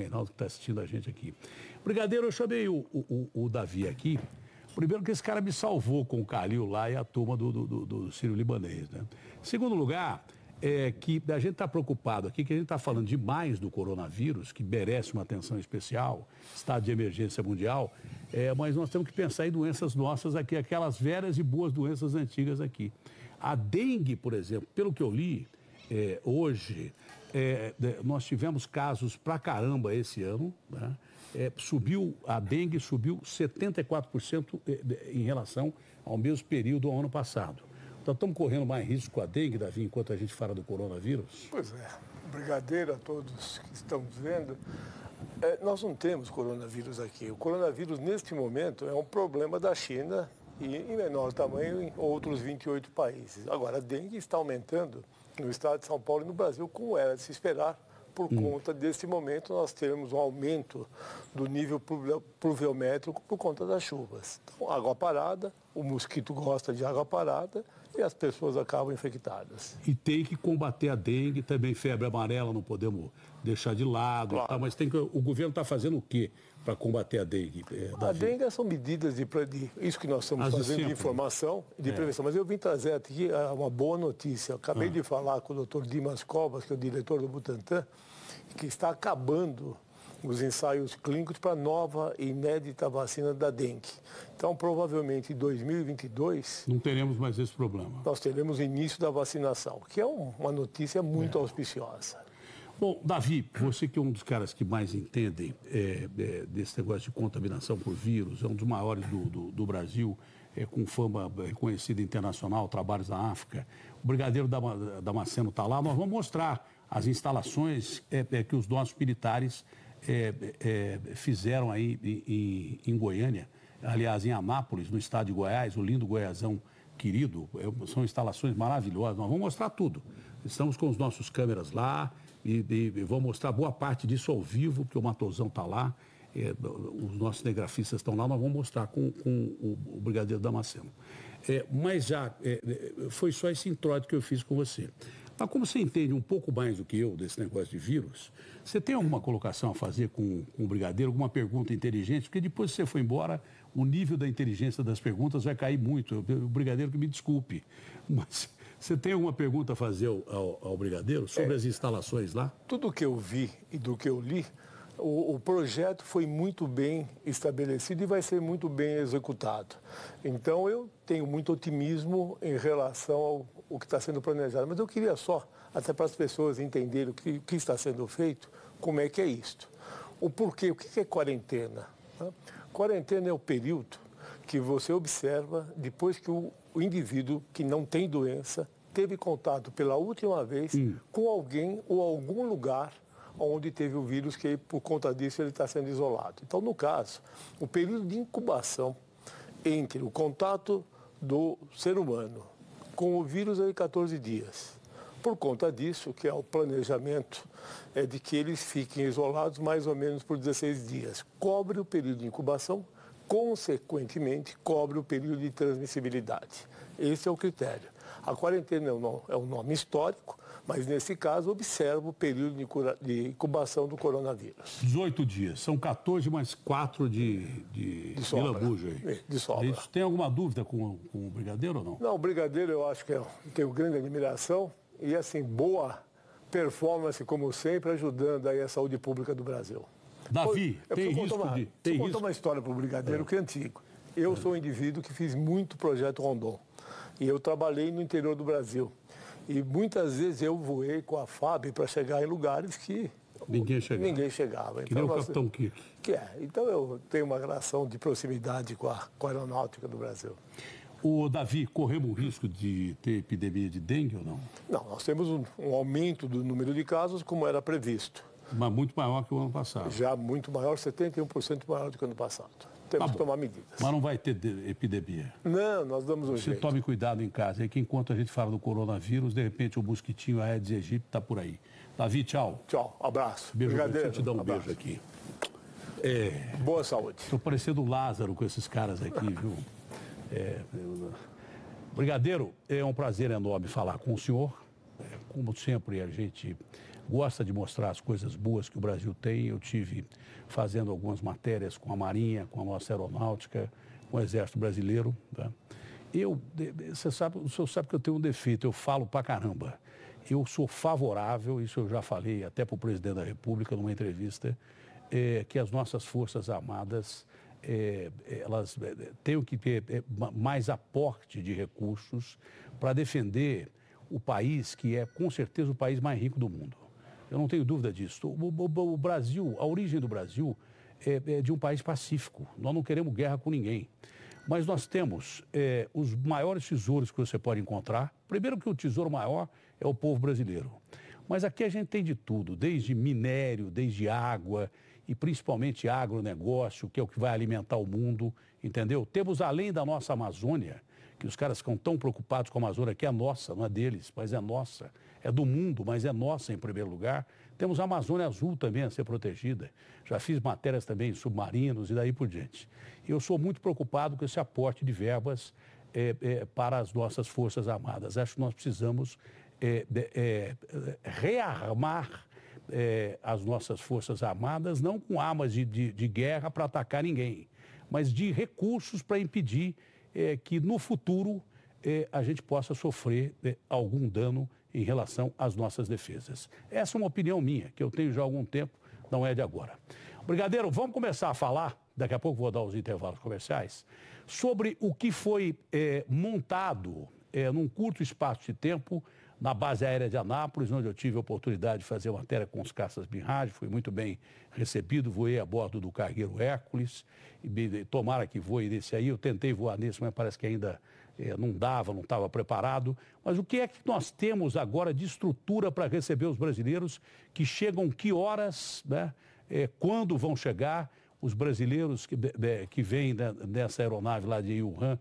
Reinaldo, que está assistindo a gente aqui. Brigadeiro, eu chamei o Davi aqui. Primeiro que esse cara me salvou com o Calil lá e a turma do Sírio-Libanês, né? Segundo lugar, que a gente está preocupado aqui, que a gente está falando demais do coronavírus, que merece uma atenção especial, estado de emergência mundial, mas nós temos que pensar em doenças nossas aqui, aquelas velhas e boas doenças antigas aqui. A dengue, por exemplo, pelo que eu li, hoje, nós tivemos casos pra caramba esse ano, né? A dengue subiu 74% em relação ao mesmo período ao ano passado. Então, estamos correndo mais risco com a dengue, Davi, enquanto a gente fala do coronavírus? Pois é. Brigadeiro a todos que estamos vendo. Nós não temos coronavírus aqui. O coronavírus, neste momento, é um problema da China e, em menor tamanho, em outros 28 países. Agora, a dengue está aumentando no estado de São Paulo e no Brasil, como era de se esperar. Por conta desse momento, nós temos um aumento do nível pluviométrico por conta das chuvas. Então, água parada, o mosquito gosta de água parada e as pessoas acabam infectadas. E tem que combater a dengue, também febre amarela, não podemos deixar de lado. Claro. Tá, mas o governo está fazendo o quê para combater a dengue? A dengue são medidas de isso que nós estamos fazendo de informação e de prevenção. Mas eu vim trazer aqui uma boa notícia. Eu acabei de falar com o Dr. Dimas Covas, que é o diretor do Butantan, que está acabando os ensaios clínicos para a nova e inédita vacina da dengue. Então, provavelmente, em 2022... Não teremos mais esse problema. Nós teremos o início da vacinação, que é uma notícia muito auspiciosa. Bom, Davi, você que é um dos caras que mais entendem desse negócio de contaminação por vírus, é um dos maiores do Brasil, com fama reconhecida internacional, trabalhos na África. O Brigadeiro Damasceno está lá, nós vamos mostrar as instalações que os nossos militares fizeram aí em Goiânia, aliás, em Anápolis, no estado de Goiás, o lindo Goiazão querido, são instalações maravilhosas, nós vamos mostrar tudo. Estamos com os nossos câmeras lá e vamos mostrar boa parte disso ao vivo, porque o Matosão está lá, os nossos cinegrafistas estão lá, nós vamos mostrar com o Brigadeiro Damasceno. Mas já foi só esse introito que eu fiz com você. Mas como você entende um pouco mais do que eu desse negócio de vírus, você tem alguma colocação a fazer com o Brigadeiro, alguma pergunta inteligente? Porque depois que você for embora, o nível da inteligência das perguntas vai cair muito. O Brigadeiro que me desculpe, mas você tem alguma pergunta a fazer ao Brigadeiro sobre as instalações lá? Tudo que eu vi e do que eu li, o projeto foi muito bem estabelecido e vai ser muito bem executado. Então, eu tenho muito otimismo em relação ao que está sendo planejado. Mas eu queria só, até para as pessoas entenderem o que está sendo feito, como é que é isto. O porquê, o que é quarentena? Quarentena é o período que você observa depois que o indivíduo que não tem doença teve contato pela última vez com alguém ou algum lugar onde teve o vírus, que por conta disso ele está sendo isolado. Então, no caso, o período de incubação entre o contato do ser humano com o vírus é de 14 dias. Por conta disso, que é o planejamento, é de que eles fiquem isolados mais ou menos por 16 dias. Cobre o período de incubação, consequentemente, cobre o período de transmissibilidade. Esse é o critério. A quarentena é um nome histórico, mas nesse caso observa o período de incubação do coronavírus. 18 dias, são 14 mais 4 de lambuja aí. De sobra. Isso. Tem alguma dúvida com o Brigadeiro ou não? Não, o Brigadeiro eu acho que tenho grande admiração e assim, boa performance como sempre, ajudando aí a saúde pública do Brasil. Davi, tem risco de... Deixa eu contar uma história para o Brigadeiro que é antigo. Eu sou um indivíduo que fiz muito projeto Rondon e eu trabalhei no interior do Brasil. E muitas vezes eu voei com a FAB para chegar em lugares que ninguém chegava. Então, nem o Capitão Kirk. Então eu tenho uma relação de proximidade com a aeronáutica do Brasil. O Davi, corremos o risco de ter epidemia de dengue ou não? Não, nós temos um aumento do número de casos como era previsto. Mas muito maior que o ano passado. Já muito maior, 71% maior do que o ano passado. Temos que tomar medidas. Mas não vai ter epidemia? Não, nós damos um jeito. Você tome cuidado em casa, que enquanto a gente fala do coronavírus, de repente o mosquitinho Aedes aegypti está por aí. Davi, tchau. Tchau, abraço. Beijo, deixa eu te dar um beijo aqui. Boa saúde. Estou parecendo o Lázaro com esses caras aqui, viu? Brigadeiro, é um prazer enorme falar com o senhor. Como sempre, a gente gosta de mostrar as coisas boas que o Brasil tem. Eu tive fazendo algumas matérias com a Marinha, com a nossa aeronáutica, com o Exército Brasileiro. Tá? O senhor sabe que eu tenho um defeito, eu falo pra caramba. Eu sou favorável, isso eu já falei até para o presidente da República numa entrevista, que as nossas Forças Armadas elas tenham que ter mais aporte de recursos para defender o país que é com certeza o país mais rico do mundo. Eu não tenho dúvida disso. O Brasil, a origem do Brasil é de um país pacífico. Nós não queremos guerra com ninguém. Mas nós temos os maiores tesouros que você pode encontrar. Primeiro que o tesouro maior é o povo brasileiro. Mas aqui a gente tem de tudo, desde minério, desde água e principalmente agronegócio, que é o que vai alimentar o mundo, entendeu? Temos além da nossa Amazônia, que os caras ficam tão preocupados com a Amazônia, que é nossa, não é deles, mas é nossa. É do mundo, mas é nossa em primeiro lugar. Temos a Amazônia Azul também a ser protegida. Já fiz matérias também em submarinos e daí por diante. Eu sou muito preocupado com esse aporte de verbas para as nossas Forças Armadas. Acho que nós precisamos rearmar as nossas Forças Armadas, não com armas de guerra para atacar ninguém, mas de recursos para impedir que no futuro a gente possa sofrer algum dano em relação às nossas defesas. Essa é uma opinião minha, que eu tenho já há algum tempo, não é de agora. Brigadeiro, vamos começar a falar, daqui a pouco vou dar os intervalos comerciais, sobre o que foi montado num curto espaço de tempo na base aérea de Anápolis, onde eu tive a oportunidade de fazer matéria com os caças Mirage, fui muito bem recebido, voei a bordo do cargueiro Hércules, e tomara que voe desse aí, eu tentei voar nesse, mas parece que ainda não dava, não estava preparado. Mas o que é que nós temos agora de estrutura para receber os brasileiros que chegam, que horas, né? Quando vão chegar os brasileiros que vêm dessa aeronave lá de Wuhan,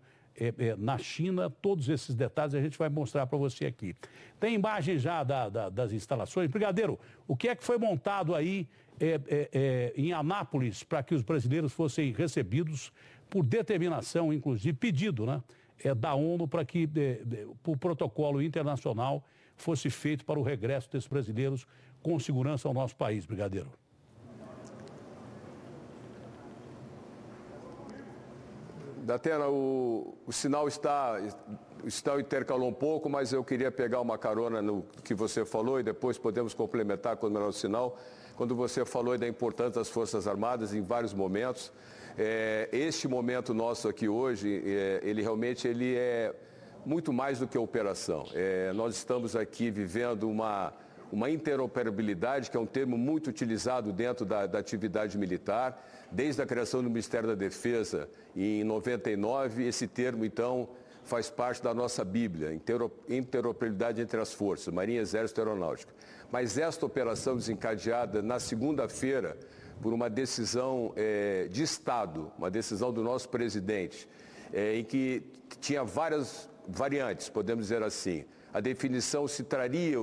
na China? Todos esses detalhes a gente vai mostrar para você aqui. Tem imagem já das instalações. Brigadeiro, o que é que foi montado aí em Anápolis para que os brasileiros fossem recebidos por determinação, inclusive pedido, né, da ONU para que o protocolo internacional fosse feito para o regresso desses brasileiros com segurança ao nosso país, brigadeiro? Datena, o sinal intercalou um pouco, mas eu queria pegar uma carona no que você falou e depois podemos complementar quando melhor o sinal. Quando você falou da importância das Forças Armadas em vários momentos, este momento nosso aqui hoje, ele realmente é muito mais do que operação. Nós estamos aqui vivendo uma interoperabilidade, que é um termo muito utilizado dentro da atividade militar. Desde a criação do Ministério da Defesa, em 99, esse termo, então, faz parte da nossa Bíblia, interoperabilidade entre as forças, Marinha, Exército e Aeronáutica. Mas esta operação desencadeada na segunda-feira por uma decisão de Estado, uma decisão do nosso presidente, em que tinha várias variantes, podemos dizer assim. A definição se traria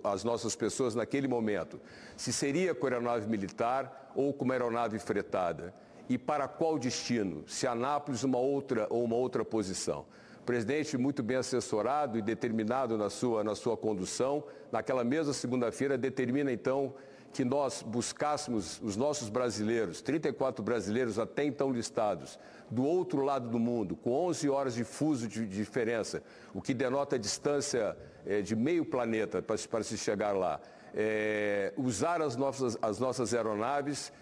as nossas pessoas naquele momento, se seria com aeronave militar ou com uma aeronave fretada, e para qual destino, se Anápolis uma outra posição. O presidente, muito bem assessorado e determinado na sua condução, naquela mesma segunda-feira determina então que nós buscássemos os nossos brasileiros, 34 brasileiros até então listados, do outro lado do mundo, com 11 horas de fuso de diferença, o que denota a distância de meio planeta para se chegar lá. Usar as nossas aeronaves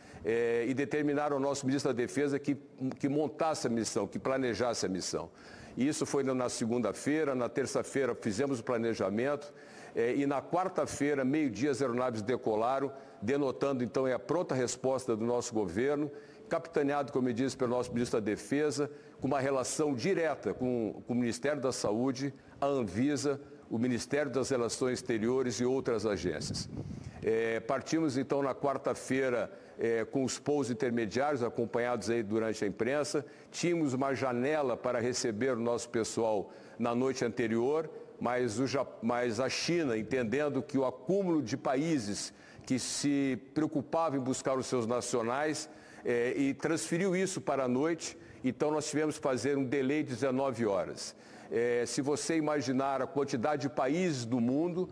e determinar ao nosso ministro da Defesa que montasse a missão, que planejasse a missão. Isso foi na segunda-feira, na terça-feira fizemos o planejamento e na quarta-feira, meio-dia, as aeronaves decolaram, denotando então a pronta resposta do nosso governo, capitaneado, como eu disse, pelo nosso ministro da Defesa, com uma relação direta com o Ministério da Saúde, a Anvisa, o Ministério das Relações Exteriores e outras agências. Partimos então na quarta-feira com os pousos intermediários, acompanhados aí durante a imprensa. Tínhamos uma janela para receber o nosso pessoal na noite anterior, mas a China, entendendo que o acúmulo de países que se preocupavam em buscar os seus nacionais, e transferiu isso para a noite, então nós tivemos que fazer um delay de 19 horas. Se você imaginar a quantidade de países do mundo,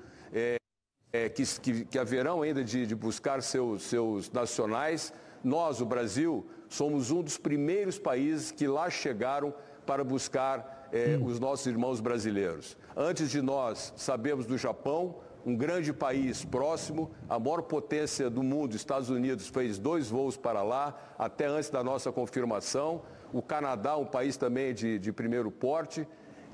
que haverão ainda de buscar seus nacionais. Nós, o Brasil, somos um dos primeiros países que lá chegaram para buscar os nossos irmãos brasileiros. Antes de nós, sabemos do Japão, um grande país próximo, a maior potência do mundo, Estados Unidos, fez 2 voos para lá, até antes da nossa confirmação. O Canadá, um país também de primeiro porte,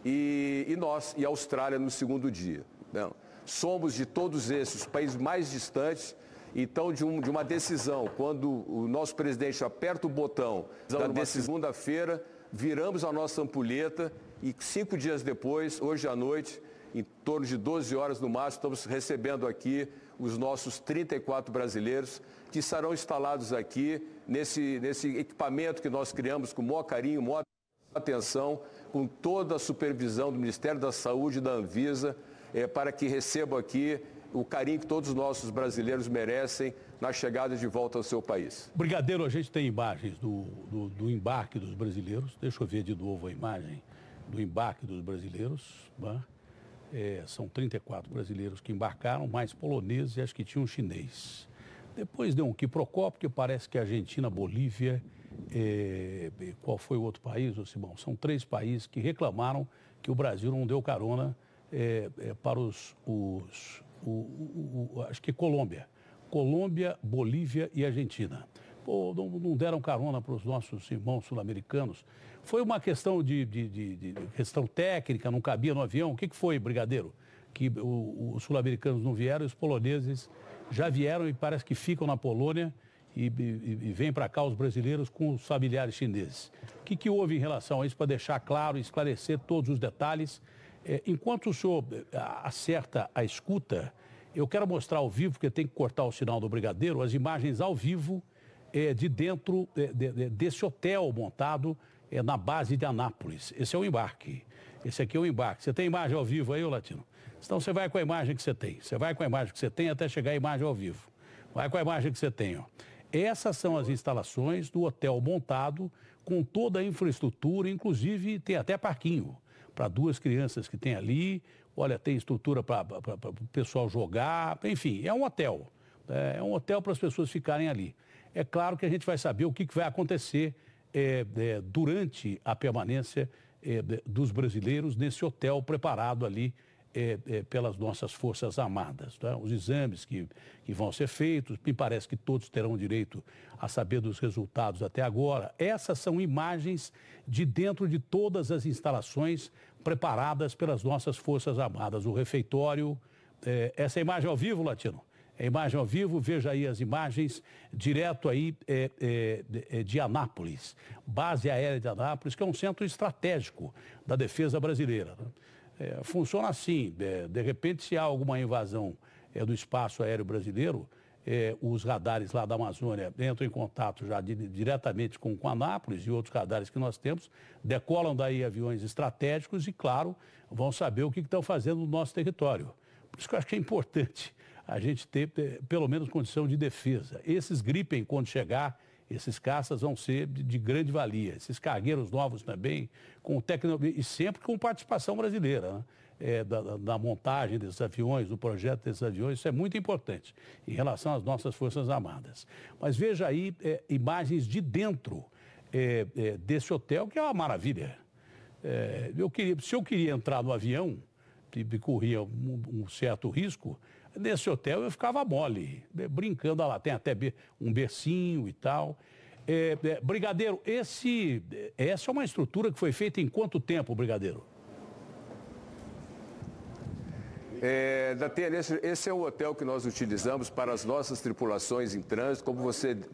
e nós, e a Austrália no segundo dia. Não. Somos de todos esses países mais distantes. Então, de uma decisão, quando o nosso presidente aperta o botão da segunda-feira, viramos a nossa ampulheta e 5 dias depois, hoje à noite, em torno de 12 horas no máximo, estamos recebendo aqui os nossos 34 brasileiros que estarão instalados aqui nesse equipamento que nós criamos com o maior carinho, maior atenção, com toda a supervisão do Ministério da Saúde e da Anvisa, para que recebam aqui o carinho que todos os nossos brasileiros merecem na chegada de volta ao seu país. Brigadeiro, a gente tem imagens do embarque dos brasileiros. Deixa eu ver de novo a imagem do embarque dos brasileiros. São 34 brasileiros que embarcaram, mais poloneses e acho que tinha um chinês. Depois deu um quiprocó, porque parece que a Argentina, Bolívia, qual foi o outro país, ô Simão? São 3 países que reclamaram que o Brasil não deu carona para acho que Colômbia, Bolívia e Argentina. Pô, não deram carona para os nossos irmãos sul-americanos. Foi uma questão de questão técnica, não cabia no avião. O que foi, Brigadeiro? Que os sul-americanos não vieram e os poloneses já vieram e parece que ficam na Polônia e vêm para cá os brasileiros com os familiares chineses. O que houve em relação a isso, para deixar claro e esclarecer todos os detalhes? Enquanto o senhor acerta a escuta, eu quero mostrar ao vivo, porque tem que cortar o sinal do Brigadeiro, as imagens ao vivo de dentro desse hotel montado na base de Anápolis. Esse é o embarque. Esse aqui é o embarque. Você tem imagem ao vivo aí, ô Latino? Então você vai com a imagem que você tem. Você vai com a imagem que você tem até chegar a imagem ao vivo. Vai com a imagem que você tem, ó. Essas são as instalações do hotel montado com toda a infraestrutura, inclusive tem até parquinho para 2 crianças que tem ali. Olha, tem estrutura para o pessoal jogar, enfim, é um hotel. É um hotel para as pessoas ficarem ali. É claro que a gente vai saber o que vai acontecer durante a permanência dos brasileiros nesse hotel preparado ali pelas nossas Forças Armadas. Tá? Os exames que vão ser feitos, me parece que todos terão direito a saber dos resultados até agora. Essas são imagens de dentro de todas as instalações preparadas pelas nossas Forças Armadas. O refeitório, essa imagem ao vivo, Latino? É imagem ao vivo, veja aí as imagens direto aí de Anápolis, base aérea de Anápolis, que é um centro estratégico da defesa brasileira. Né? Funciona assim, de repente se há alguma invasão do espaço aéreo brasileiro, os radares lá da Amazônia entram em contato já diretamente com Anápolis e outros radares que nós temos, decolam daí aviões estratégicos e, claro, vão saber o que estão fazendo no nosso território. Por isso que eu acho que é importante a gente ter, pelo menos, condição de defesa. Esses Gripen, quando chegar, esses caças vão ser de grande valia. Esses cargueiros novos também, com tecnologia, e sempre com participação brasileira, né? Da montagem desses aviões, do projeto desses aviões, isso é muito importante em relação às nossas Forças Armadas. Mas veja aí imagens de dentro desse hotel, que é uma maravilha. Se eu queria entrar no avião, e corria um certo risco, nesse hotel eu ficava mole, brincando lá, tem até um bercinho e tal. Brigadeiro, essa é uma estrutura que foi feita em quanto tempo, Brigadeiro? Esse é o hotel que nós utilizamos para as nossas tripulações em trânsito.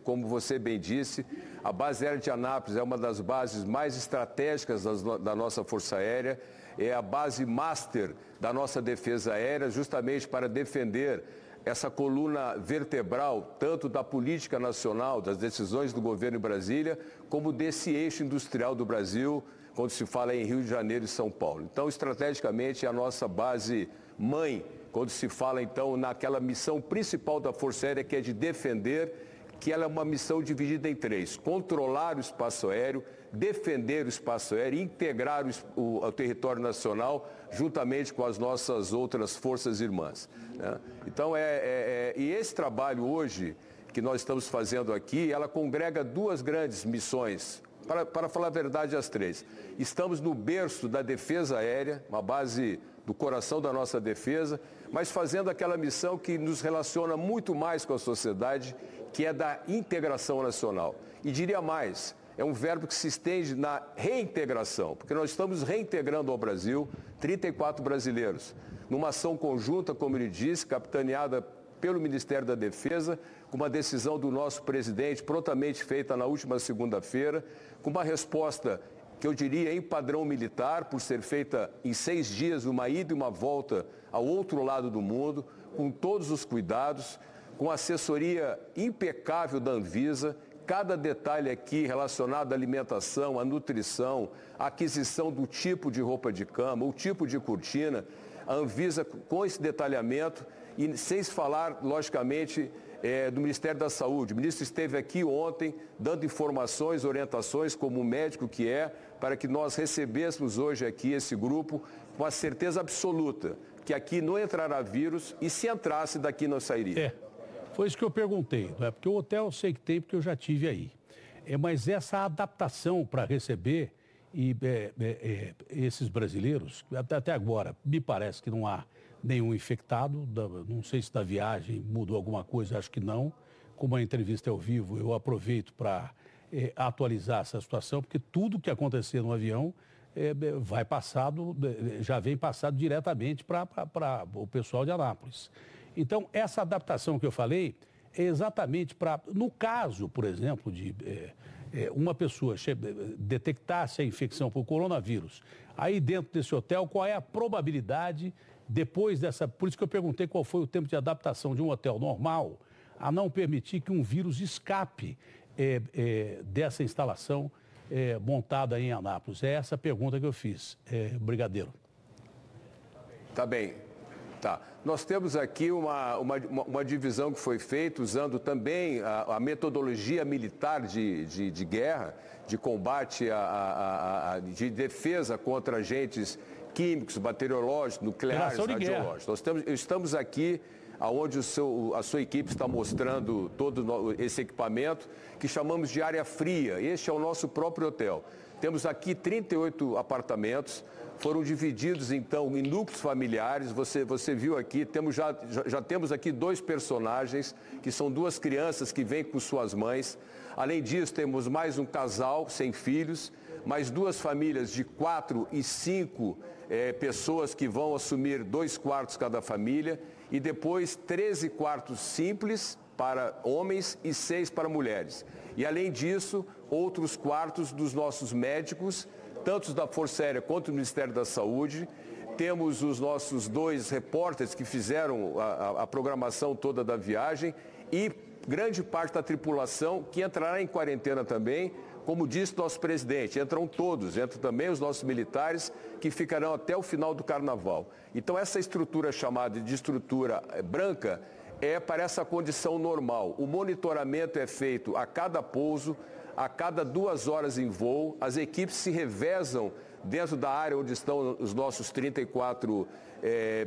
Como você bem disse, a base aérea de Anápolis é uma das bases mais estratégicas da nossa Força Aérea. É a base master da nossa defesa aérea, justamente para defender essa coluna vertebral, tanto da política nacional, das decisões do governo em Brasília, como desse eixo industrial do Brasil, quando se fala em Rio de Janeiro e São Paulo. Então, estrategicamente, é a nossa base mãe, quando se fala, então, naquela missão principal da Força Aérea, que é de defender que ela é uma missão dividida em três: controlar o espaço aéreo, defender o espaço aéreo e integrar o território nacional juntamente com as nossas outras forças irmãs, né? Então, e esse trabalho hoje que nós estamos fazendo aqui, ela congrega duas grandes missões. Para falar a verdade, as três. Estamos no berço da defesa aérea, uma base do coração da nossa defesa, mas fazendo aquela missão que nos relaciona muito mais com a sociedade, que é da integração nacional. E diria mais, é um verbo que se estende na reintegração, porque nós estamos reintegrando ao Brasil 34 brasileiros, numa ação conjunta, como ele disse, capitaneada pelo Ministério da Defesa, com uma decisão do nosso presidente prontamente feita na última segunda-feira, com uma resposta que eu diria em padrão militar, por ser feita em 6 dias, uma ida e uma volta ao outro lado do mundo, com todos os cuidados, com assessoria impecável da Anvisa, cada detalhe aqui relacionado à alimentação, à nutrição, à aquisição do tipo de roupa de cama, o tipo de cortina, a Anvisa com esse detalhamento, e sem falar, logicamente, do Ministério da Saúde. O ministro esteve aqui ontem dando informações, orientações, como médico que é, para que nós recebêssemos hoje aqui esse grupo com a certeza absoluta que aqui não entrará vírus e se entrasse daqui não sairia. Foi isso que eu perguntei, não é? Porque o hotel eu sei que tem, porque eu já tive aí. Mas essa adaptação para receber esses brasileiros, até agora, me parece que não há nenhum infectado, não sei se da viagem mudou alguma coisa, acho que não. Como a entrevista é ao vivo, eu aproveito para atualizar essa situação, porque tudo que acontecer no avião vai passado, já vem passado diretamente para o pessoal de Anápolis. Então, essa adaptação que eu falei é exatamente para, no caso, por exemplo, de uma pessoa detectasse a infecção por coronavírus, aí dentro desse hotel, qual é a probabilidade depois dessa... Por isso que eu perguntei qual foi o tempo de adaptação de um hotel normal a não permitir que um vírus escape dessa instalação montada em Anápolis. É essa a pergunta que eu fiz, Brigadeiro. Tá bem. Tá. Nós temos aqui uma divisão que foi feita usando também a metodologia militar de guerra, de combate, de defesa contra agentes químicos, bacteriológicos, nucleares, radiológicos. Nós estamos aqui onde a sua equipe está mostrando todo esse equipamento, que chamamos de área fria. Este é o nosso próprio hotel. Temos aqui 38 apartamentos, foram divididos então em núcleos familiares. Você viu aqui, já temos aqui 2 personagens, que são 2 crianças que vêm com suas mães. Além disso, temos mais um casal sem filhos, mais 2 famílias de 4 e 5 pessoas que vão assumir 2 quartos cada família, e depois 13 quartos simples para homens e 6 para mulheres. E além disso, outros quartos dos nossos médicos, tanto da Força Aérea quanto do Ministério da Saúde. Temos os nossos 2 repórteres que fizeram a programação toda da viagem e grande parte da tripulação que entrará em quarentena também. Como disse nosso presidente, entram todos, entram também os nossos militares que ficarão até o final do carnaval. Então essa estrutura chamada de estrutura branca é para essa condição normal. O monitoramento é feito a cada pouso, a cada 2 horas em voo. As equipes se revezam dentro da área onde estão os nossos 34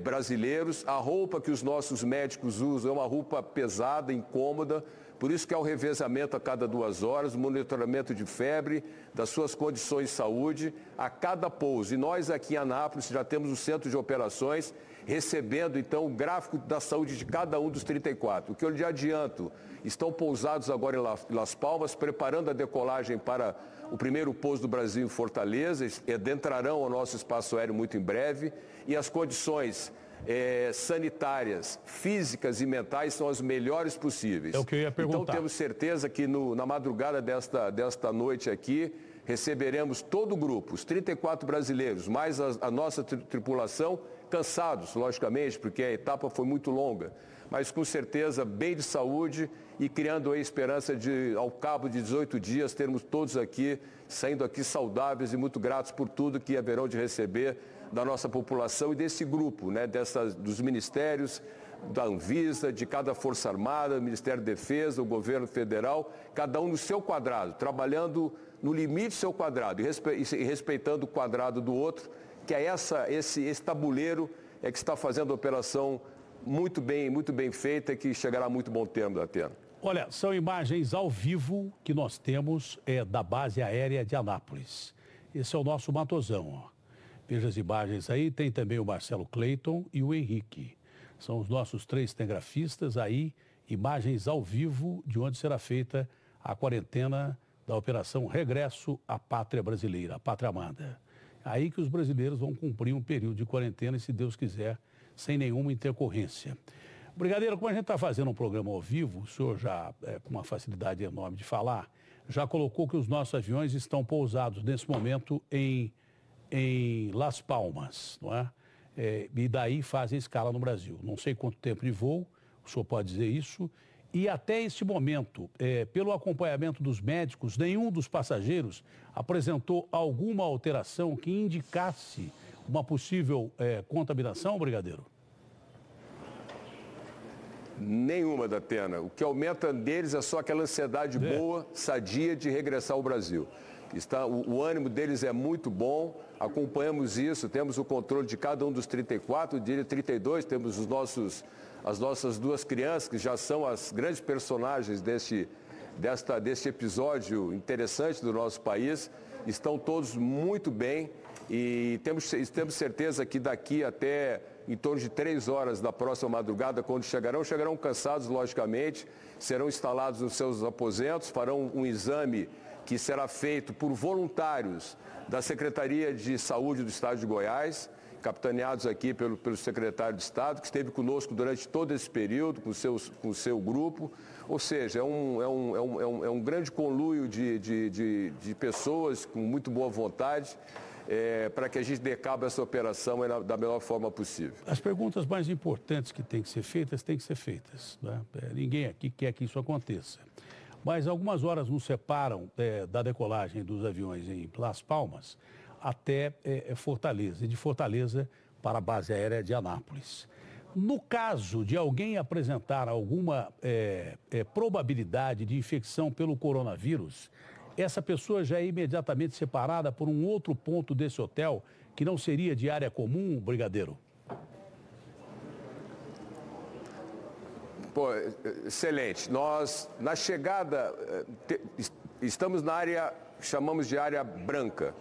brasileiros. A roupa que os nossos médicos usam é uma roupa pesada, incômoda. Por isso que há o revezamento a cada 2 horas, o monitoramento de febre, das suas condições de saúde, a cada pouso. E nós aqui em Anápolis já temos o centro de operações, recebendo então o gráfico da saúde de cada um dos 34. O que eu lhe adianto, estão pousados agora em Las Palmas, preparando a decolagem para o primeiro pouso do Brasil em Fortaleza, adentrarão ao nosso espaço aéreo muito em breve, e as condições sanitárias, físicas e mentais são as melhores possíveis. É o que eu ia perguntar. Então temos certeza que na madrugada desta noite aqui, receberemos todo o grupo, os 34 brasileiros, mais a nossa tripulação, cansados, logicamente, porque a etapa foi muito longa, mas com certeza bem de saúde e criando a esperança de, ao cabo de 18 dias, termos todos aqui, saindo aqui saudáveis e muito gratos por tudo que haverão de receber da nossa população e desse grupo, né, dos ministérios, da Anvisa, de cada Força Armada, Ministério da Defesa, o governo federal, cada um no seu quadrado, trabalhando no limite do seu quadrado e respeitando o quadrado do outro, que é esse tabuleiro é que está fazendo a operação muito bem feita e que chegará a muito bom termo, Datena. Olha, são imagens ao vivo que nós temos da base aérea de Anápolis. Esse é o nosso Matosão, ó. Veja as imagens aí, tem também o Marcelo Cleiton e o Henrique. São os nossos 3 cinegrafistas aí, imagens ao vivo de onde será feita a quarentena da Operação Regresso à Pátria Brasileira, a Pátria Amada. Aí que os brasileiros vão cumprir um período de quarentena e, se Deus quiser, sem nenhuma intercorrência. Brigadeiro, como a gente está fazendo um programa ao vivo, o senhor já, com uma facilidade enorme de falar, já colocou que os nossos aviões estão pousados nesse momento em Las Palmas, não é? E daí fazem escala no Brasil. Não sei quanto tempo de voo, o senhor pode dizer isso. E até este momento, pelo acompanhamento dos médicos, nenhum dos passageiros apresentou alguma alteração que indicasse uma possível contaminação, brigadeiro? Nenhuma, Datena. O que aumenta deles é só aquela ansiedade boa, sadia de regressar ao Brasil. O ânimo deles é muito bom, acompanhamos isso, temos o controle de cada um dos 34, diria 32, temos as nossas 2 crianças, que já são as grandes personagens deste episódio interessante do nosso país, estão todos muito bem e temos certeza que daqui até em torno de 3 horas da próxima madrugada, quando chegarão cansados, logicamente, serão instalados nos seus aposentos, farão um exame que será feito por voluntários da Secretaria de Saúde do Estado de Goiás, capitaneados aqui pelo secretário de Estado, que esteve conosco durante todo esse período, com o seu grupo. Ou seja, é um grande conluio de pessoas com muito boa vontade para que a gente dê cabo a essa operação da melhor forma possível. As perguntas mais importantes que têm que ser feitas, né? Ninguém aqui quer que isso aconteça. Mas algumas horas nos separam da decolagem dos aviões em Las Palmas até Fortaleza, e de Fortaleza para a base aérea de Anápolis. No caso de alguém apresentar alguma probabilidade de infecção pelo coronavírus, essa pessoa já é imediatamente separada por um outro ponto desse hotel, que não seria de área comum, brigadeiro? Pô, excelente. Nós, na chegada, estamos na área, chamamos de área branca.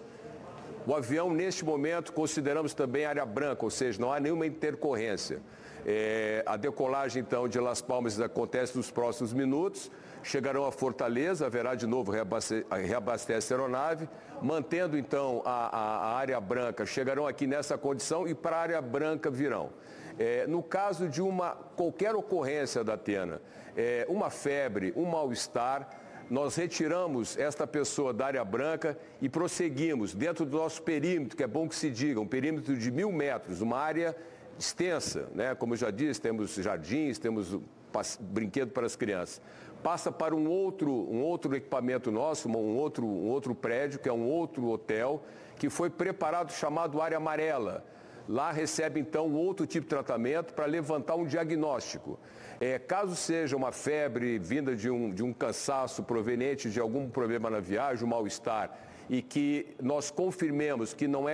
O avião, neste momento, consideramos também área branca, ou seja, não há nenhuma intercorrência. A decolagem, então, de Las Palmas acontece nos próximos minutos. Chegarão a Fortaleza, haverá de novo reabastece a aeronave, mantendo, então, a área branca. Chegarão aqui nessa condição e para a área branca virão. No caso de qualquer ocorrência da Atena, uma febre, um mal-estar, nós retiramos esta pessoa da área branca e prosseguimos dentro do nosso perímetro, que é bom que se diga, um perímetro de 1.000 metros, uma área extensa, né? Como eu já disse, temos jardins, temos brinquedo para as crianças. Passa para um outro equipamento nosso, um outro prédio, que é um outro hotel, que foi preparado, chamado área amarela. Lá recebe, então, outro tipo de tratamento para levantar um diagnóstico. Caso seja uma febre vinda de um cansaço proveniente de algum problema na viagem, um mal-estar, e que nós confirmemos que não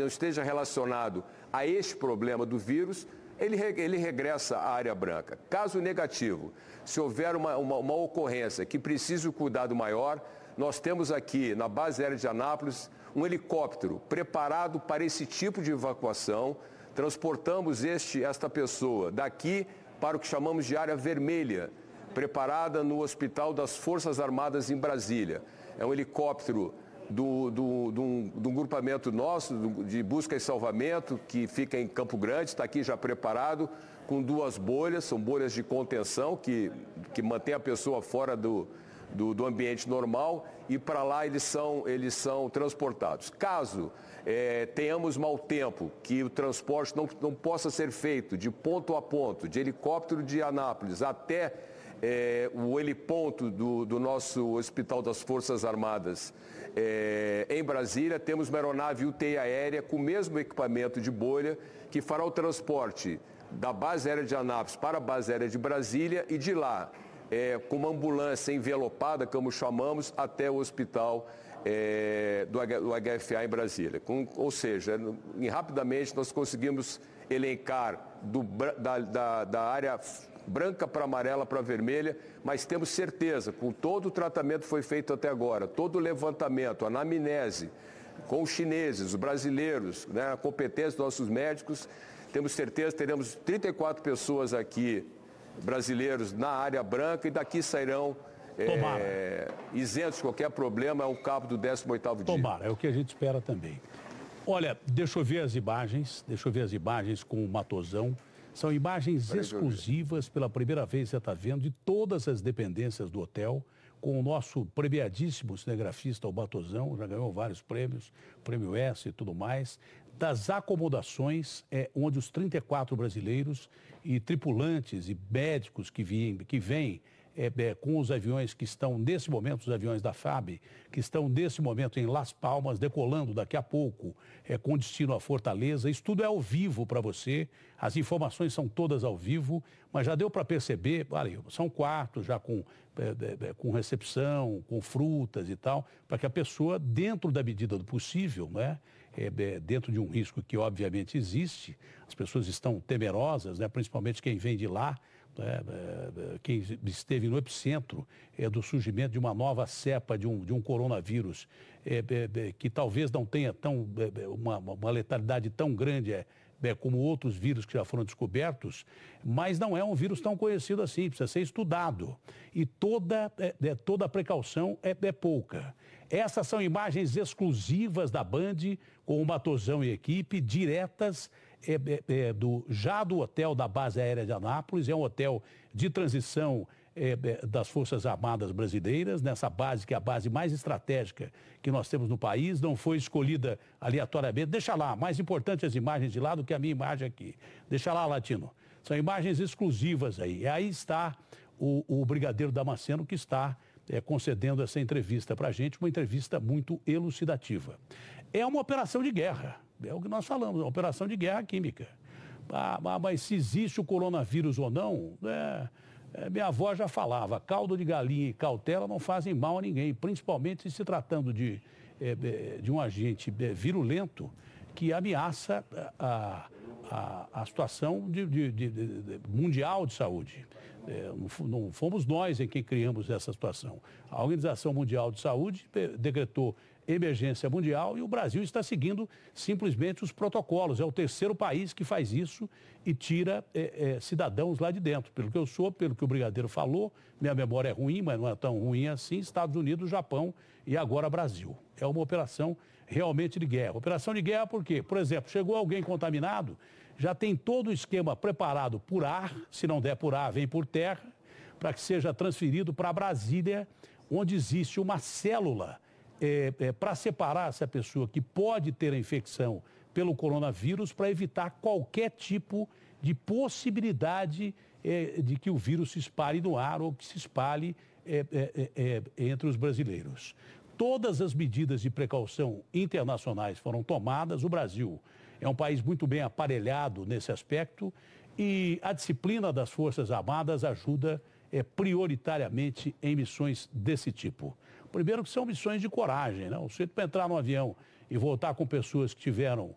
esteja relacionado a este problema do vírus, ele regressa à área branca. Caso negativo, se houver uma ocorrência que precise um cuidado maior, nós temos aqui na base aérea de Anápolis um helicóptero preparado para esse tipo de evacuação. Transportamos esta pessoa daqui para o que chamamos de área vermelha, preparada no Hospital das Forças Armadas em Brasília. É um helicóptero do grupamento nosso, de busca e salvamento, que fica em Campo Grande, está aqui já preparado, com 2 bolhas, são bolhas de contenção que mantém a pessoa fora do ambiente normal, e para lá eles são transportados. Caso tenhamos mau tempo, que o transporte não possa ser feito de ponto a ponto, de helicóptero de Anápolis até o heliponto do nosso Hospital das Forças Armadas em Brasília, temos uma aeronave UTI aérea com o mesmo equipamento de bolha, que fará o transporte da base aérea de Anápolis para a base aérea de Brasília e de lá, com uma ambulância envelopada, como chamamos, até o hospital do HFA em Brasília. Ou seja, rapidamente nós conseguimos elencar da área branca para amarela para vermelha, mas temos certeza, com todo o tratamento que foi feito até agora, todo o levantamento, a anamnese, com os chineses, os brasileiros, né, a competência dos nossos médicos, temos certeza, teremos 34 pessoas aqui, brasileiros, na área branca, e daqui sairão isentos de qualquer problema, ao cabo do 18º dia. Tomara, é o que a gente espera também. Olha, deixa eu ver as imagens com o Matosão. São imagens exclusivas, pela primeira vez você está vendo, de todas as dependências do hotel, com o nosso premiadíssimo cinegrafista, o Matosão, já ganhou vários prêmios, Prêmio S e tudo mais, das acomodações, onde os 34 brasileiros e tripulantes e médicos que vêm com os aviões que estão nesse momento, os aviões da FAB, que estão nesse momento em Las Palmas, decolando daqui a pouco, com destino à Fortaleza. Isso tudo é ao vivo para você, as informações são todas ao vivo, mas já deu para perceber, olha, são quartos já com recepção, com frutas e tal, para que a pessoa, dentro da medida do possível, né, dentro de um risco que obviamente existe, as pessoas estão temerosas, né, principalmente quem vem de lá, quem esteve no epicentro do surgimento de uma nova cepa de um coronavírus que talvez não tenha uma letalidade tão grande como outros vírus que já foram descobertos, mas não é um vírus tão conhecido assim, precisa ser estudado. E toda a precaução é pouca. Essas são imagens exclusivas da Band, com o Matosão e equipe, diretas do hotel da base aérea de Anápolis. É um hotel de transição das Forças Armadas Brasileiras, nessa base que é a base mais estratégica que nós temos no país, não foi escolhida aleatoriamente. Deixa lá, mais importante as imagens de lá do que a minha imagem aqui. Deixa lá, Latino. São imagens exclusivas aí. E aí está o brigadeiro Damasceno, que está concedendo essa entrevista para a gente, uma entrevista muito elucidativa. É uma operação de guerra, é o que nós falamos, uma operação de guerra química. Mas se existe o coronavírus ou não, minha avó já falava, caldo de galinha e cautela não fazem mal a ninguém, principalmente se tratando de um agente virulento que ameaça a situação mundial de saúde. Não fomos nós em quem criamos essa situação. A Organização Mundial de Saúde decretou emergência mundial e o Brasil está seguindo simplesmente os protocolos. É o terceiro país que faz isso e tira cidadãos lá de dentro. Pelo que eu sou, pelo que o brigadeiro falou, minha memória é ruim, mas não é tão ruim assim, Estados Unidos, Japão e agora Brasil. É uma operação realmente de guerra. Operação de guerra por quê? Por exemplo, chegou alguém contaminado, já tem todo o esquema preparado por ar, se não der por ar, vem por terra, para que seja transferido para Brasília, onde existe uma célula para separar essa pessoa que pode ter a infecção pelo coronavírus, para evitar qualquer tipo de possibilidade de que o vírus se espalhe no ar ou que se espalhe entre os brasileiros. Todas as medidas de precaução internacionais foram tomadas. O Brasil é um país muito bem aparelhado nesse aspecto e a disciplina das Forças Armadas ajuda prioritariamente em missões desse tipo. Primeiro que são missões de coragem, né? O sujeito para entrar no avião e voltar com pessoas que estiveram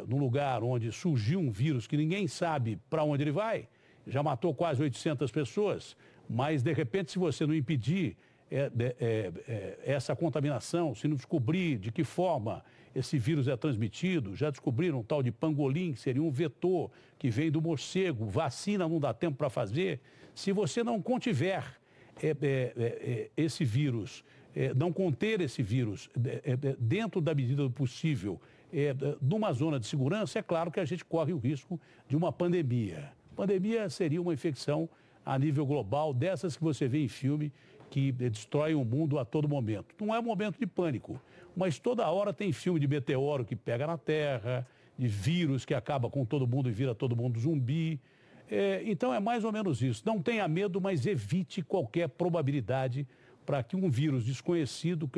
num lugar onde surgiu um vírus que ninguém sabe para onde ele vai, já matou quase 800 pessoas, mas de repente se você não impedir essa contaminação, se não descobrir de que forma esse vírus é transmitido, já descobriram um tal de pangolim, que seria um vetor que vem do morcego, vacina não dá tempo para fazer. Se você não contiver esse vírus, não conter esse vírus dentro da medida do possível, numa zona de segurança, é claro que a gente corre o risco de uma pandemia. Pandemia seria uma infecção a nível global, dessas que você vê em filme, que destrói o mundo a todo momento. Não é um momento de pânico, mas toda hora tem filme de meteoro que pega na Terra, de vírus que acaba com todo mundo e vira todo mundo zumbi. Então é mais ou menos isso. Não tenha medo, mas evite qualquer probabilidade para que um vírus desconhecido,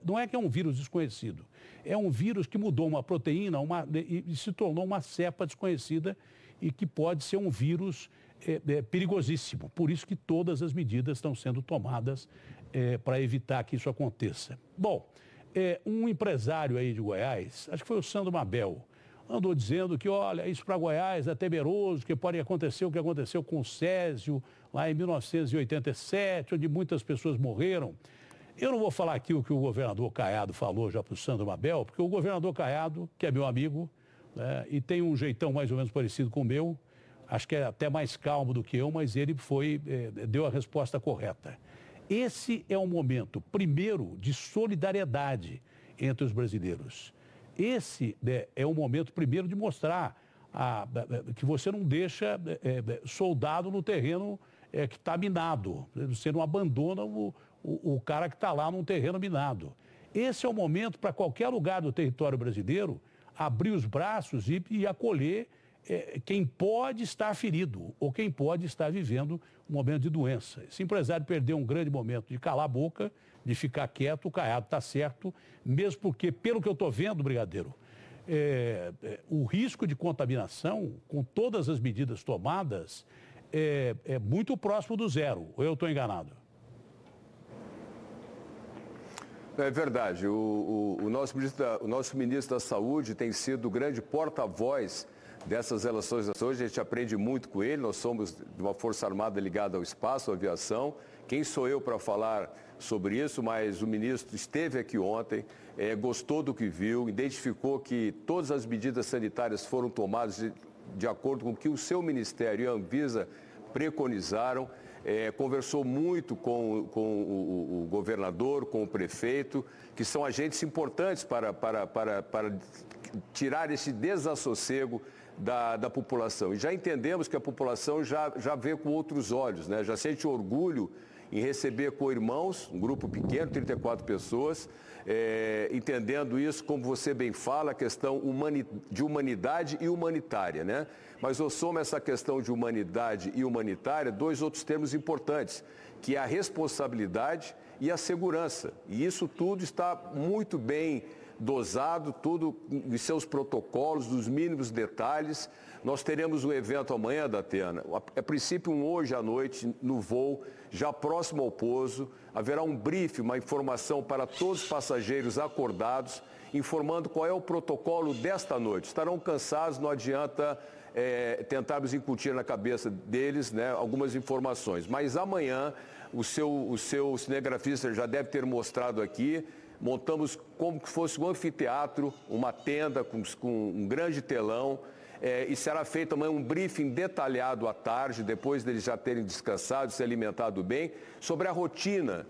não é que é um vírus desconhecido, é um vírus que mudou uma proteína e se tornou uma cepa desconhecida e que pode ser um vírus perigosíssimo. Por isso que todas as medidas estão sendo tomadas para evitar que isso aconteça. Bom, um empresário aí de Goiás, acho que foi o Sandro Mabel, andou dizendo que, olha, isso para Goiás é temeroso, que pode acontecer o que aconteceu com o Césio, lá em 1987, onde muitas pessoas morreram. Eu não vou falar aqui o que o governador Caiado falou já para o Sandro Mabel, porque o governador Caiado, que é meu amigo, né, e tem um jeitão mais ou menos parecido com o meu, acho que é até mais calmo do que eu, mas ele deu a resposta correta. Esse é um momento, primeiro, de solidariedade entre os brasileiros. Esse é um momento, primeiro, de mostrar que você não deixa soldado no terreno que está minado. Você não abandona o cara que está lá num terreno minado. Esse é o momento para qualquer lugar do território brasileiro abrir os braços e acolher quem pode estar ferido ou quem pode estar vivendo um momento de doença. Esse empresário perdeu um grande momento de calar a boca, de ficar quieto, o Caiado está certo, mesmo porque, pelo que eu estou vendo, Brigadeiro, o risco de contaminação, com todas as medidas tomadas, é muito próximo do zero. Ou eu estou enganado? É verdade. O nosso ministro da Saúde tem sido o grande porta-voz dessas relações. Hoje a gente aprende muito com ele. Nós somos de uma Força Armada ligada ao espaço, à aviação. Quem sou eu para falar sobre isso? Mas o ministro esteve aqui ontem, gostou do que viu, identificou que todas as medidas sanitárias foram tomadas de acordo com o que o seu ministério e a Anvisa preconizaram. Conversou muito com o governador, com o prefeito, que são agentes importantes para tirar esse desassossego da população. E já entendemos que a população já vê com outros olhos, né? Já sente orgulho em receber co-irmãos, um grupo pequeno, 34 pessoas, entendendo isso, como você bem fala, a questão de humanidade e humanitária, né? Mas eu somo essa questão de humanidade e humanitária, dois outros termos importantes, que é a responsabilidade e a segurança. E isso tudo está muito bem dosado, tudo em seus protocolos, dos mínimos detalhes. Nós teremos um evento amanhã, Datena, a princípio hoje à noite, no voo, já próximo ao pouso, haverá um briefing, uma informação para todos os passageiros acordados, informando qual é o protocolo desta noite. Estarão cansados, não adianta tentarmos incutir na cabeça deles, né, algumas informações. Mas amanhã, o seu cinegrafista já deve ter mostrado aqui, montamos como que fosse um anfiteatro, uma tenda com um grande telão, e será feito amanhã um briefing detalhado à tarde, depois deles já terem descansado, se alimentado bem, sobre a rotina,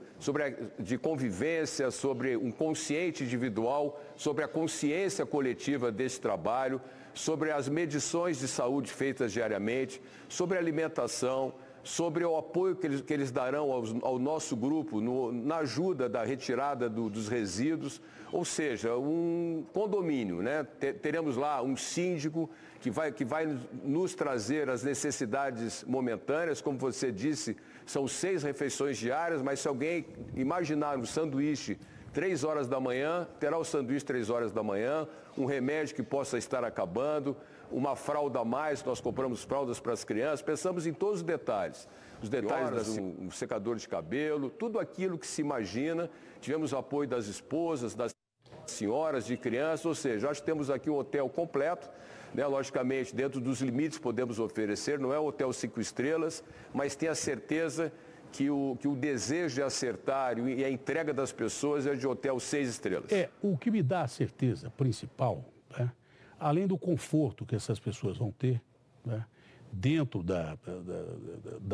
de convivência, sobre um consciente individual, sobre a consciência coletiva desse trabalho, sobre as medições de saúde feitas diariamente, sobre a alimentação, sobre o apoio que eles darão ao nosso grupo na ajuda da retirada dos resíduos, ou seja, um condomínio, né? Teremos lá um síndico que vai nos trazer as necessidades momentâneas, como você disse, são 6 refeições diárias, mas se alguém imaginar um sanduíche 3 horas da manhã, terá o sanduíche 3 horas da manhã, um remédio que possa estar acabando, uma fralda a mais, nós compramos fraldas para as crianças, pensamos em todos os detalhes um secador de cabelo, tudo aquilo que se imagina. Tivemos o apoio das esposas, das senhoras, de crianças, ou seja, acho que temos aqui um hotel completo, né? Logicamente, dentro dos limites podemos oferecer, não é um hotel 5 estrelas, mas tenha certeza que o desejo de acertar e a entrega das pessoas é de hotel 6 estrelas. O que me dá a certeza principal, né? Além do conforto que essas pessoas vão ter, né? Dentro da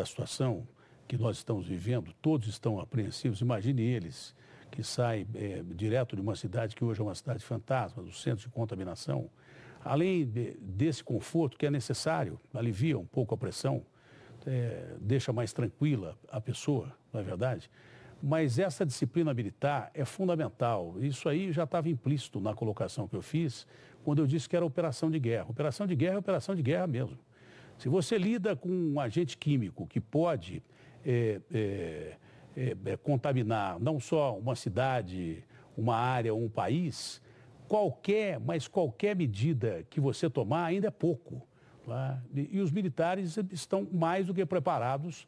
situação que nós estamos vivendo, todos estão apreensivos. Imagine eles que saem direto de uma cidade que hoje é uma cidade fantasma, do centro de contaminação. Além desse conforto que é necessário, alivia um pouco a pressão, deixa mais tranquila a pessoa, não é verdade? Mas essa disciplina militar é fundamental. Isso aí já estava implícito na colocação que eu fiz, quando eu disse que era operação de guerra. Operação de guerra é operação de guerra mesmo. Se você lida com um agente químico que pode contaminar não só uma cidade, uma área ou um país, qualquer medida que você tomar ainda é pouco. Tá? E os militares estão mais do que preparados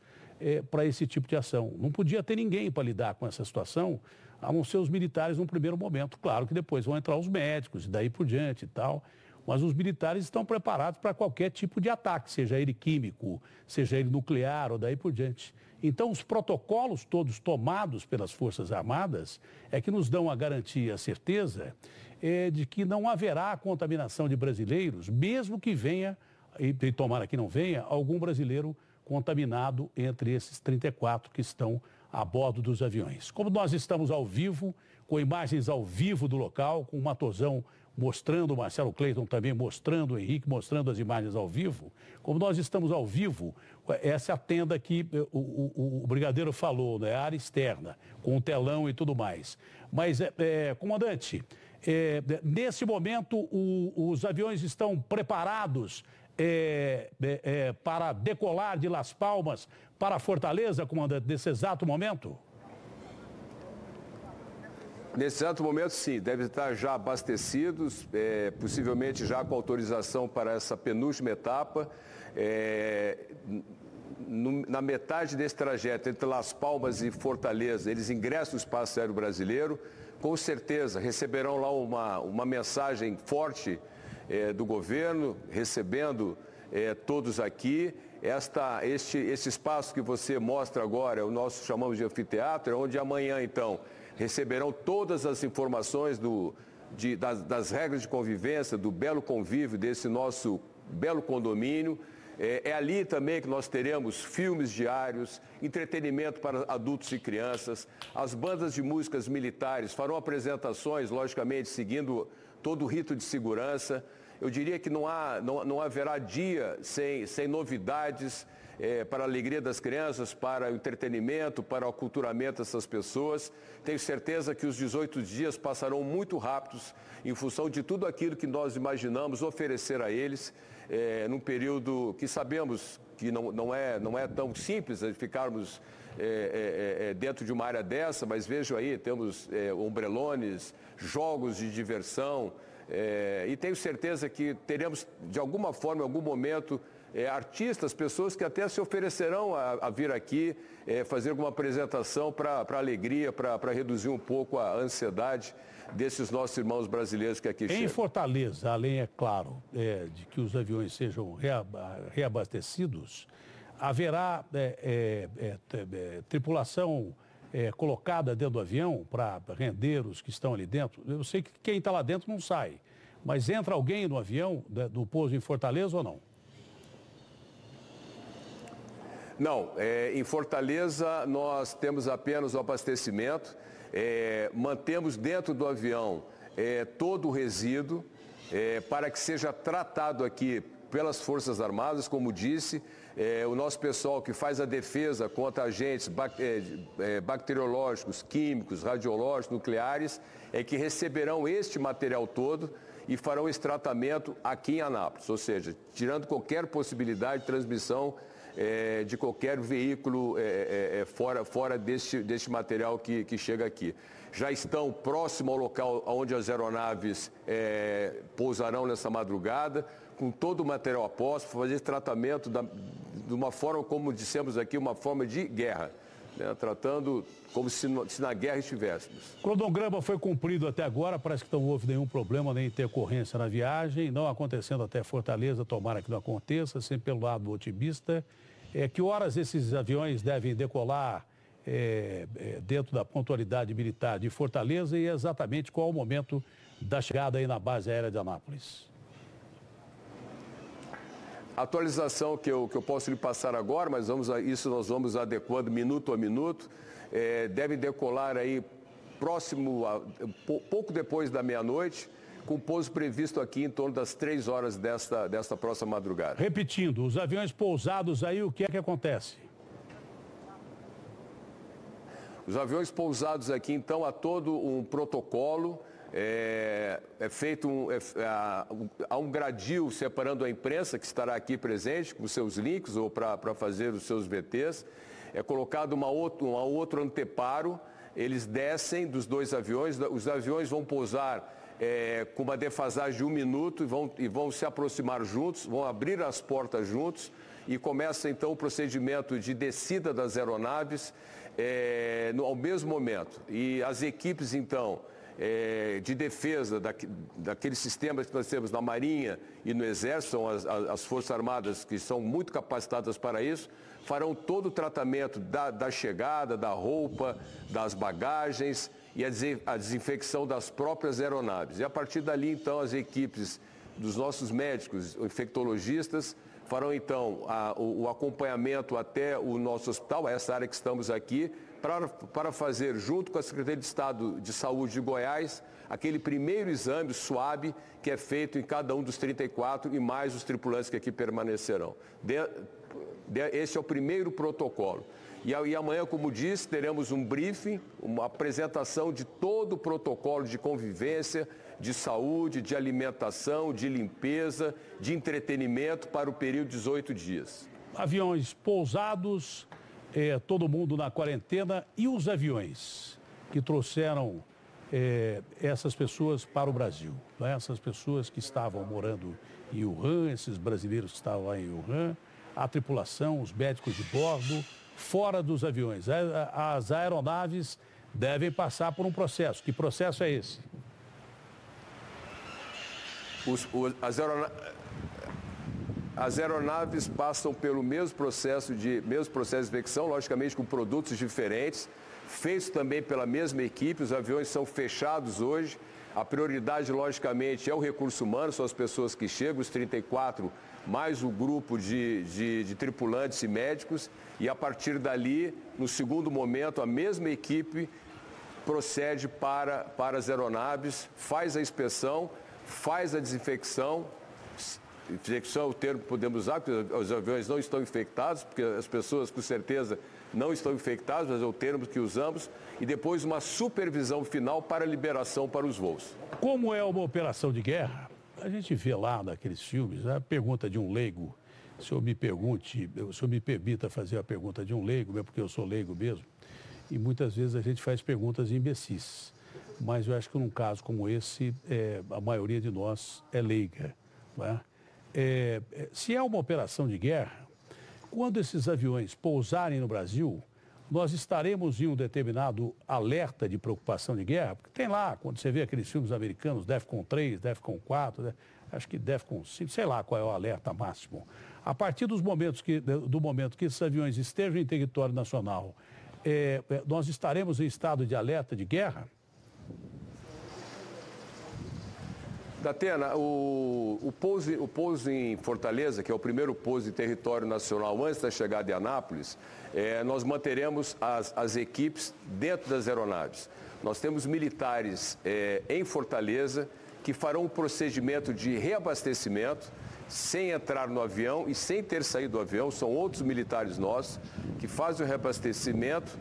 para esse tipo de ação. Não podia ter ninguém para lidar com essa situação, a não ser os militares num primeiro momento. Claro que depois vão entrar os médicos e daí por diante e tal, mas os militares estão preparados para qualquer tipo de ataque, seja ele químico, seja ele nuclear ou daí por diante. Então, os protocolos todos tomados pelas Forças Armadas é que nos dão a garantia, a certeza de que não haverá contaminação de brasileiros, mesmo que venha, e tomara que não venha, algum brasileiro contaminado entre esses 34 que estão a bordo dos aviões. Como nós estamos ao vivo, com imagens ao vivo do local, com o Matosão mostrando, o Marcelo Cleiton também mostrando, o Henrique mostrando as imagens ao vivo, como nós estamos ao vivo, essa é a tenda que o brigadeiro falou, né? A área externa, com o telão e tudo mais. Mas, comandante, nesse momento os aviões estão preparados para decolar de Las Palmas para Fortaleza, comandante, nesse exato momento? Nesse exato momento, sim, devem estar já abastecidos, possivelmente já com autorização para essa penúltima etapa. Na metade desse trajeto, entre Las Palmas e Fortaleza, eles ingressam no espaço aéreo brasileiro. Com certeza receberão lá uma mensagem forte do governo, recebendo todos aqui. Esse espaço que você mostra agora, o nosso chamamos de anfiteatro, onde amanhã, então, receberão todas as informações das regras de convivência, do belo convívio desse nosso belo condomínio. É ali também que nós teremos filmes diários, entretenimento para adultos e crianças. As bandas de músicas militares farão apresentações, logicamente, seguindo todo o rito de segurança. Eu diria que não haverá dia sem novidades para a alegria das crianças, para o entretenimento, para o aculturamento dessas pessoas. Tenho certeza que os 18 dias passarão muito rápidos em função de tudo aquilo que nós imaginamos oferecer a eles, num período que sabemos que não é tão simples ficarmos dentro de uma área dessa, mas vejam aí, temos ombrelones, jogos de diversão, e tenho certeza que teremos, de alguma forma, em algum momento, artistas, pessoas que até se oferecerão a vir aqui, fazer alguma apresentação para alegria, para reduzir um pouco a ansiedade desses nossos irmãos brasileiros que aqui chegam. Em Fortaleza, além, é claro, de que os aviões sejam reabastecidos, haverá tripulação colocada dentro do avião para render os que estão ali dentro. Eu sei que quem está lá dentro não sai, mas entra alguém no avião do pouso em Fortaleza ou não? Não, em Fortaleza nós temos apenas o abastecimento, mantemos dentro do avião todo o resíduo para que seja tratado aqui pelas Forças Armadas, como disse, o nosso pessoal que faz a defesa contra agentes bacteriológicos, químicos, radiológicos, nucleares, que receberão este material todo e farão esse tratamento aqui em Anápolis, ou seja, tirando qualquer possibilidade de transmissão de qualquer veículo fora deste material que chega aqui. Já estão próximo ao local onde as aeronaves pousarão nessa madrugada, com todo o material a posto, fazer esse tratamento de uma forma, como dissemos aqui, uma forma de guerra, né? Tratando como se na guerra estivéssemos. O cronograma foi cumprido até agora, parece que não houve nenhum problema, nem intercorrência na viagem, não acontecendo até Fortaleza, tomara que não aconteça, sempre pelo lado otimista. Que horas esses aviões devem decolar dentro da pontualidade militar de Fortaleza e exatamente qual o momento da chegada aí na base aérea de Anápolis? A atualização que eu posso lhe passar agora, mas isso nós vamos adequando minuto a minuto, deve decolar aí pouco depois da meia-noite, com pouso previsto aqui em torno das 3 horas desta próxima madrugada. Repetindo, os aviões pousados aí, o que é que acontece? Os aviões pousados aqui, então, há todo um protocolo, há um gradil separando a imprensa que estará aqui presente com seus links ou para fazer os seus VTs. É colocado um outro anteparo, eles descem dos dois aviões, os aviões vão pousar com uma defasagem de 1 minuto e vão se aproximar juntos, vão abrir as portas juntos e começa então o procedimento de descida das aeronaves ao mesmo momento. E as equipes então de defesa daqueles sistemas que nós temos na Marinha e no Exército, são as Forças Armadas que são muito capacitadas para isso, farão todo o tratamento da chegada, da roupa, das bagagens e a desinfecção das próprias aeronaves. E a partir dali, então, as equipes dos nossos médicos, infectologistas, farão, então, o acompanhamento até o nosso hospital, essa área que estamos aqui, para fazer, junto com a Secretaria de Estado de Saúde de Goiás, aquele primeiro exame SWAB que é feito em cada um dos 34 e mais os tripulantes que aqui permanecerão. Esse é o primeiro protocolo. E amanhã, como disse, teremos um briefing, uma apresentação de todo o protocolo de convivência, de saúde, de alimentação, de limpeza, de entretenimento para o período de 18 dias. Aviões pousados, todo mundo na quarentena, e os aviões que trouxeram essas pessoas para o Brasil, né? Essas pessoas que estavam morando em Wuhan, esses brasileiros que estavam lá em Wuhan, a tripulação, os médicos de bordo, fora dos aviões. As aeronaves devem passar por um processo. Que processo é esse? As aeronaves passam pelo mesmo processo de infecção, logicamente com produtos diferentes, feitos também pela mesma equipe. Os aviões são fechados hoje. A prioridade, logicamente, é o recurso humano, são as pessoas que chegam, os 34, mais o grupo de tripulantes e médicos. E a partir dali, no segundo momento, a mesma equipe procede para as aeronaves, faz a inspeção, faz a desinfecção. Infecção é o termo que podemos usar, porque os aviões não estão infectados, porque as pessoas com certeza não estão infectadas, mas é o termo que usamos, e depois uma supervisão final para liberação para os voos. Como é uma operação de guerra? A gente vê lá naqueles filmes, a pergunta de um leigo, o senhor me permita fazer a pergunta de um leigo, mesmo porque eu sou leigo mesmo, e muitas vezes a gente faz perguntas imbecis, mas eu acho que num caso como esse, a maioria de nós é leiga, não é? Se é uma operação de guerra, quando esses aviões pousarem no Brasil, nós estaremos em um determinado alerta de preocupação de guerra, porque tem lá, quando você vê aqueles filmes americanos, DEFCON 3, DEFCON 4, acho que DEFCON 5, sei lá qual é o alerta máximo. A partir do momento que esses aviões estejam em território nacional, nós estaremos em estado de alerta de guerra? Datena, o pouso em Fortaleza, que é o primeiro pouso em território nacional antes da chegada em Anápolis, nós manteremos as equipes dentro das aeronaves. Nós temos militares em Fortaleza que farão um procedimento de reabastecimento sem entrar no avião e sem ter saído do avião. São outros militares nossos que fazem o reabastecimento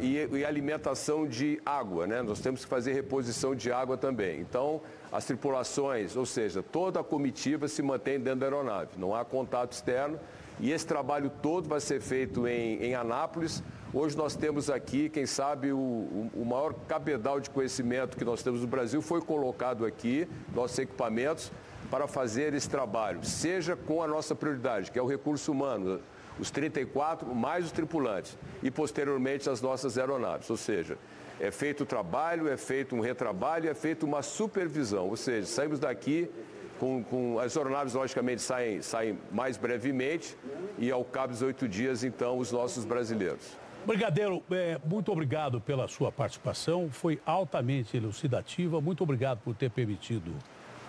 e alimentação de água, né? Nós temos que fazer reposição de água também. Então, as tripulações, ou seja, toda a comitiva se mantém dentro da aeronave, não há contato externo e esse trabalho todo vai ser feito em Anápolis. Hoje nós temos aqui, quem sabe, o maior cabedal de conhecimento que nós temos no Brasil foi colocado aqui, nossos equipamentos, para fazer esse trabalho, seja com a nossa prioridade, que é o recurso humano, os 34 mais os tripulantes e posteriormente as nossas aeronaves, ou seja, é feito o trabalho, é feito um retrabalho, é feita uma supervisão, ou seja, saímos daqui com as aeronaves logicamente saem mais brevemente e ao cabo dos 8 dias então os nossos brasileiros. Brigadeiro, muito obrigado pela sua participação, foi altamente elucidativa, muito obrigado por ter permitido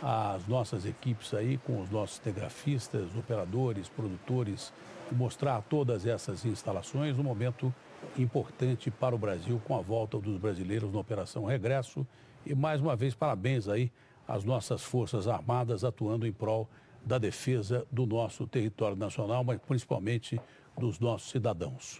às nossas equipes aí, com os nossos telegrafistas, operadores, produtores, mostrar todas essas instalações, um momento importante para o Brasil com a volta dos brasileiros na Operação Regresso. E mais uma vez, parabéns aí às nossas Forças Armadas atuando em prol da defesa do nosso território nacional, mas principalmente dos nossos cidadãos.